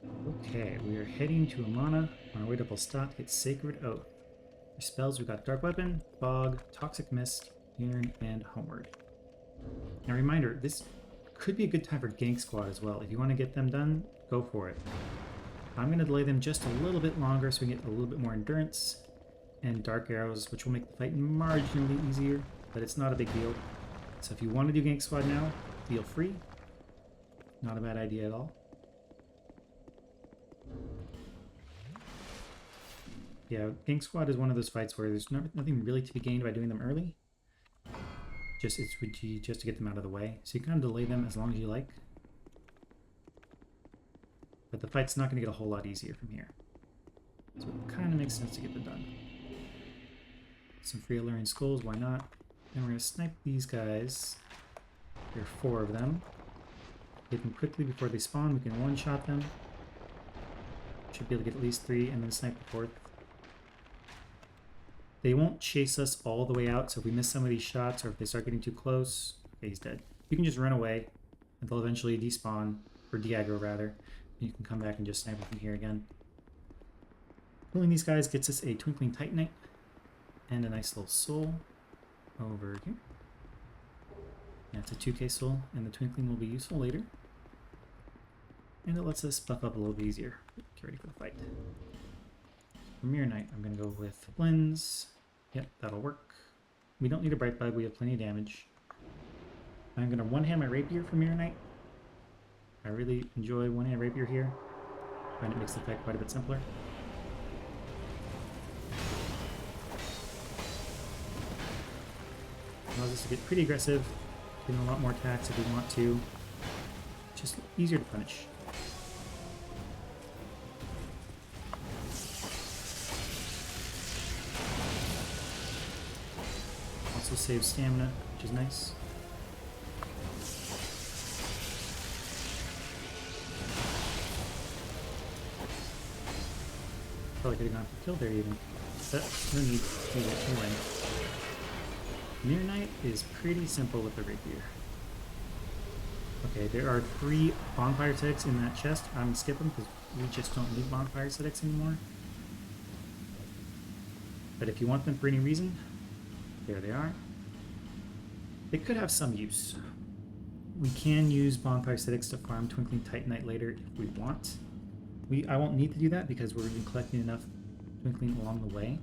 Okay, we are heading to Amana on our way to Volstat to get Sacred Oath. For spells, we've got Dark Weapon, Fog, Toxic Mist, Yearn, and Homeward. Now, reminder, this could be a good time for Gank Squad as well. If you want to get them done, go for it. I'm going to delay them just a little bit longer so we get a little bit more endurance and Dark Arrows, which will make the fight marginally easier, but it's not a big deal. So if you want to do Gank Squad now, feel free. Not a bad idea at all. Yeah, Gank Squad is one of those fights where there's nothing really to be gained by doing them early. Just to get them out of the way. So you can kind of delay them as long as you like. But the fight's not going to get a whole lot easier from here. So it kind of makes sense to get them done. Some free alluring skulls, why not? And we're going to snipe these guys. There are 4 of them. Get them quickly before they spawn. We can one-shot them. Should be able to get at least 3 and then snipe the 4th. They won't chase us all the way out, so if we miss some of these shots or if they start getting too close, okay, he's dead. You can just run away and they'll eventually despawn, or de-aggro rather. You can come back and just snipe from here again. Killing these guys gets us a Twinkling Titanite and a nice little soul over here. That's a 2k soul, and the Twinkling will be useful later. And it lets us buff up a little bit easier. Get ready for the fight. For Mirror Knight, I'm going to go with Blends. Yep, that'll work. We don't need a Bright Bug, we have plenty of damage. I'm going to one-hand my Rapier for Mirror Knight. I really enjoy one-hand Rapier here. I find it makes the fight quite a bit simpler. Allows us to get pretty aggressive, getting a lot more attacks if we want to. Just easier to punish. Also saves stamina, which is nice. Probably could have gone for kill there even. But no need to do it anyway. Mirror Knight is pretty simple with the Rapier. Okay, there are 3 bonfire aesthetics in that chest. I'm gonna skip them because we just don't need bonfire aesthetics anymore. But if you want them for any reason, there they are. They could have some use. We can use bonfire aesthetics to farm Twinkling Titanite later if we want. I won't need to do that because we're collecting enough Twinkling along the way.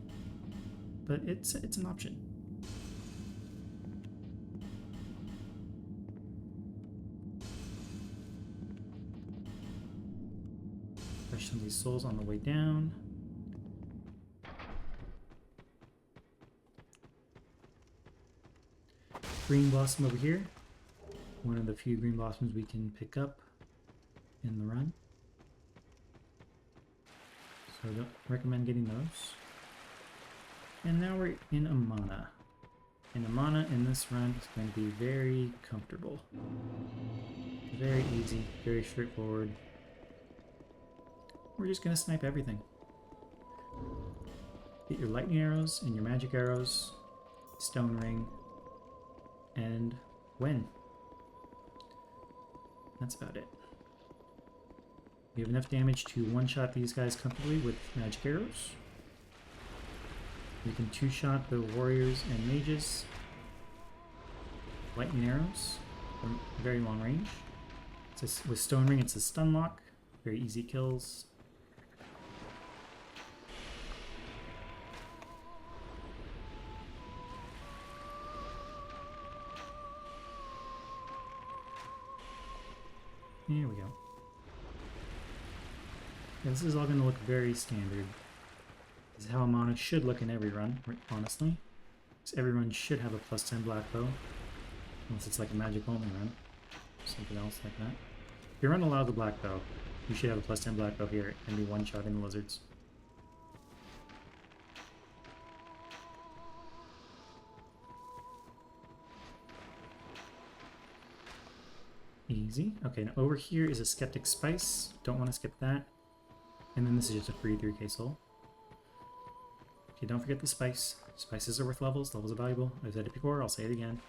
But it's an option. Crush some of these souls on the way down. Green Blossom over here. One of the few green blossoms we can pick up in the run. So I don't recommend getting those. And now we're in Amana. And Amana in this run is going to be very comfortable. Very easy, very straightforward. We're just going to snipe everything. Get your lightning arrows and your magic arrows, stone ring, and win. That's about it. We have enough damage to one-shot these guys comfortably with magic arrows. We can two-shot the warriors and mages. Lightning arrows from very long range. With stone ring, it's a stun lock. Very easy kills. Here we go. Yeah, this is all going to look very standard. This is how Amana should look in every run, honestly. Because every run should have a +10 Blackbow. Unless it's like a magic only run. Something else like that. If you run allowed the Blackbow, you should have a +10 Blackbow here and be one-shotting the lizards. Easy. Okay, now over here is a Skeptic Spice. Don't want to skip that. And then this is just a free 3k soul. Okay, don't forget the spice. Spices are worth levels. Levels are valuable. I've said it before, I'll say it again.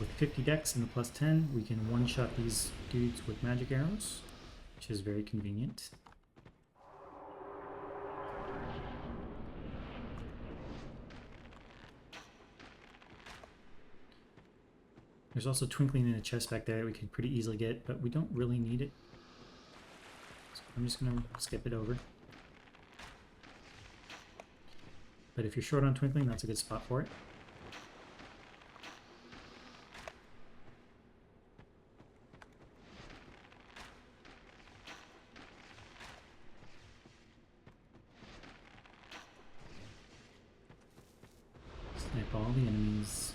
with 50 dex and the plus 10, we can one-shot these dudes with magic arrows, which is very convenient. There's also twinkling in a chest back there that we can pretty easily get, but we don't really need it. So I'm just going to skip it over. But if you're short on twinkling, that's a good spot for it. Snipe all the enemies.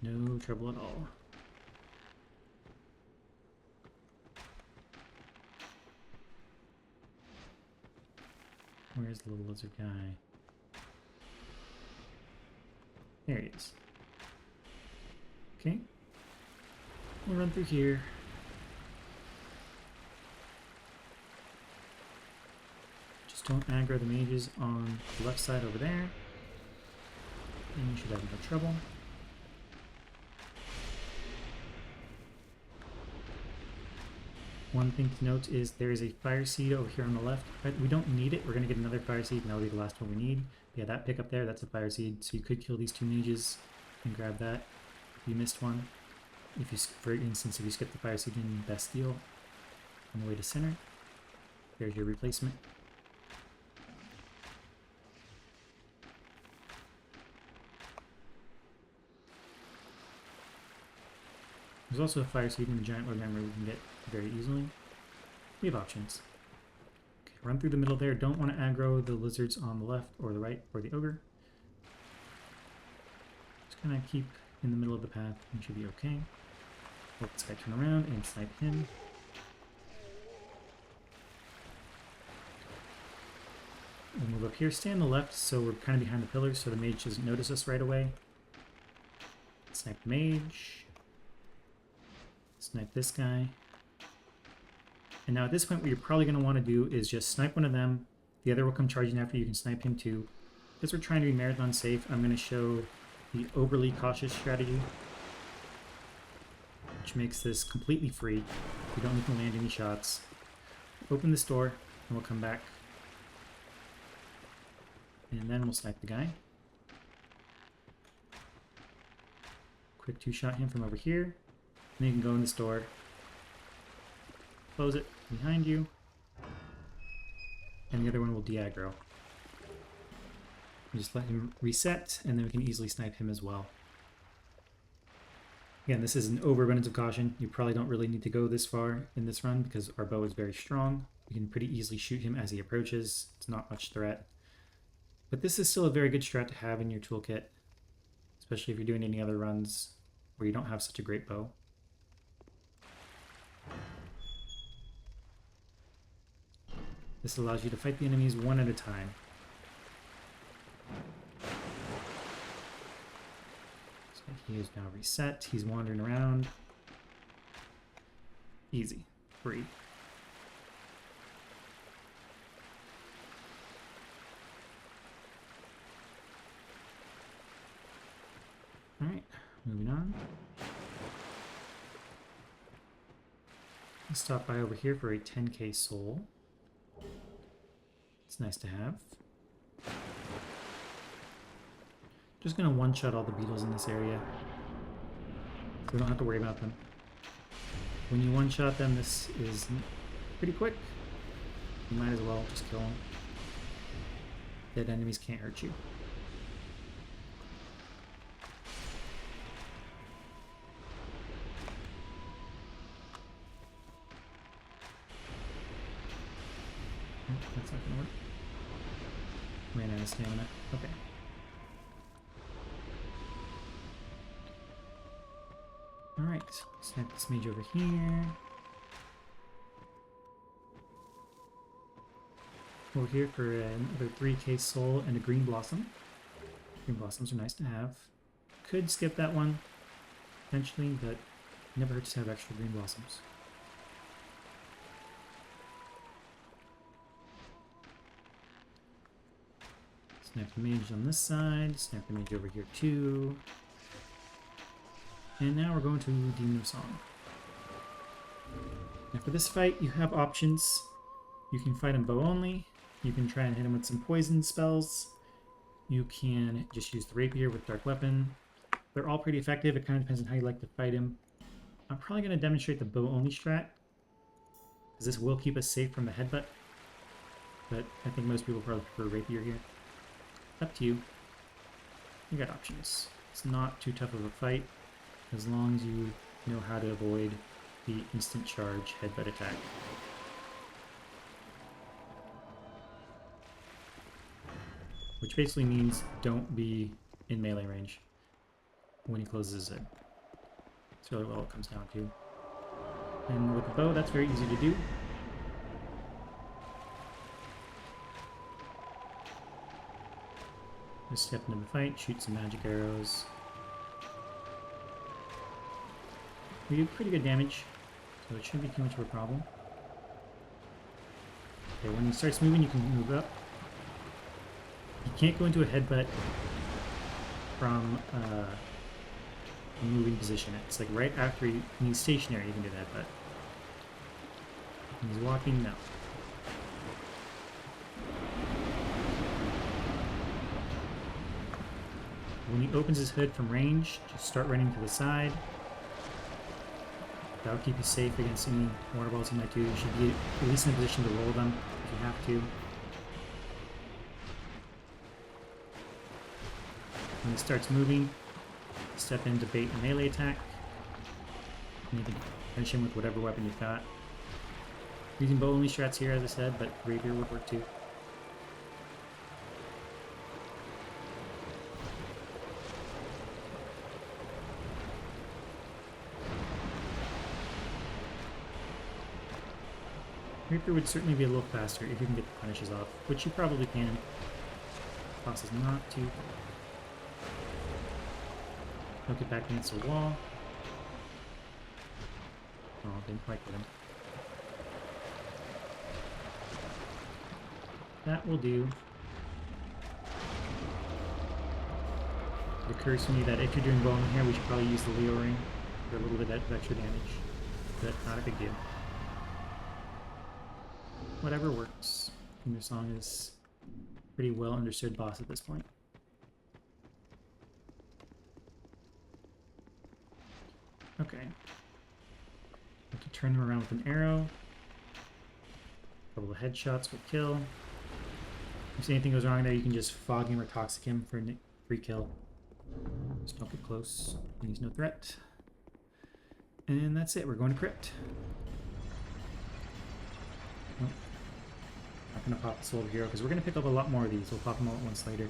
No trouble at all. Where's the little lizard guy? There he is. Okay. We'll run through here. Just don't aggro the mages on the left side over there. And you should have no trouble. One thing to note is there is a fire seed over here on the left. We don't need it. We're going to get another fire seed, and that'll be the last one we need. Yeah, that pick up there, that's a fire seed. So you could kill these two mages and grab that if you missed one. If you, for instance, if you skip the fire seed in Bastille on the way to center, there's your replacement. There's also a fire seed in the giant wood memory we can get very easily. We have options. Okay, run through the middle there. Don't want to aggro the lizards on the left or the right or the ogre. Just kind of keep in the middle of the path and should be okay. Let this guy turn around and snipe him. We'll move up here. Stay on the left so we're kind of behind the pillars so the mage doesn't notice us right away. Snipe the mage. Snipe this guy. And now at this point what you're probably going to want to do is just snipe one of them. The other will come charging after. You can snipe him too. Because we're trying to be marathon safe, I'm going to show the overly cautious strategy, which makes this completely free. You don't need to land any shots. Open this door and we'll come back. And then we'll snipe the guy. Quick two-shot him from over here. And then you can go in this door. Close it behind you. And the other one will de-aggro. Just let him reset, and then we can easily snipe him as well. Again, this is an overabundance of caution. You probably don't really need to go this far in this run because our bow is very strong. We can pretty easily shoot him as he approaches. It's not much threat. But this is still a very good strat to have in your toolkit, especially if you're doing any other runs where you don't have such a great bow. This allows you to fight the enemies one at a time. So he is now reset. He's wandering around. Easy. Free. Alright, moving on. Let's stop by over here for a 10k soul. It's nice to have. Just gonna one-shot all the beetles in this area. So we don't have to worry about them. When you one-shot them, this is pretty quick. You might as well just kill them. Dead enemies can't hurt you. That's not gonna work. Ran out of stamina. Okay. Alright, snipe this mage over here. Over here for another 3k soul and a green blossom. Green blossoms are nice to have. Could skip that one eventually, but never hurts to have extra green blossoms. Snipe the mage on this side, snipe the mage over here too. And now we're going to Demon of Song. Now for this fight, you have options. You can fight him bow only. You can try and hit him with some poison spells. You can just use the Rapier with Dark Weapon. They're all pretty effective. It kind of depends on how you like to fight him. I'm probably going to demonstrate the bow only strat, because this will keep us safe from the headbutt. But I think most people probably prefer Rapier here. Up to you. You got options. It's not too tough of a fight, as long as you know how to avoid the instant charge headbutt attack. Which basically means don't be in melee range when he closes his head. That's really all it comes down to. And with the bow, that's very easy to do. Just step into the fight, shoot some magic arrows. We do pretty good damage, so it shouldn't be too much of a problem. Okay, when he starts moving, you can move up. You can't go into a headbutt from a moving position. It's like right after when he's stationary, you can do that, but when he's walking, no. When he opens his hood from range, just start running to the side. That'll keep you safe against any water balls he might do. You should be at least in a position to roll them if you have to. When he starts moving, step in to bait a melee attack. And you can finish him with whatever weapon you've got. Using bow only strats here, as I said, but Rapier would work too. Rapier would certainly be a little faster if you can get the punishes off, which you probably can. Boss is not too bad. Don't get back against the wall. Oh, didn't quite get him. That will do. It occurs to me that if you're doing bowling here, we should probably use the Leo ring for a little bit of extra damage, but not a big deal. Whatever works. Your song is a pretty well understood boss at this point. Okay. Have to turn him around with an arrow. A couple of headshots will kill. If anything goes wrong there, you can just fog him or toxic him for a free kill. Just don't get close. He's no threat. And that's it. We're going to Crypt. Nope. Not going to pop the Soul Hero because we're going to pick up a lot more of these. We'll pop them all at once later.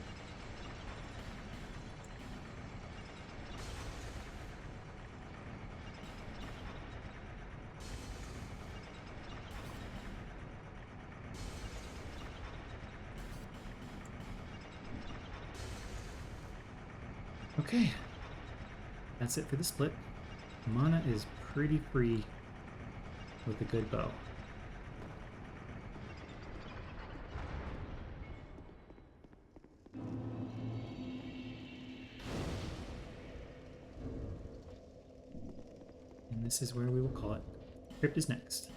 Okay, that's it for the split. Amana is pretty free with a good bow. And this is where we will call it. Crypt is next.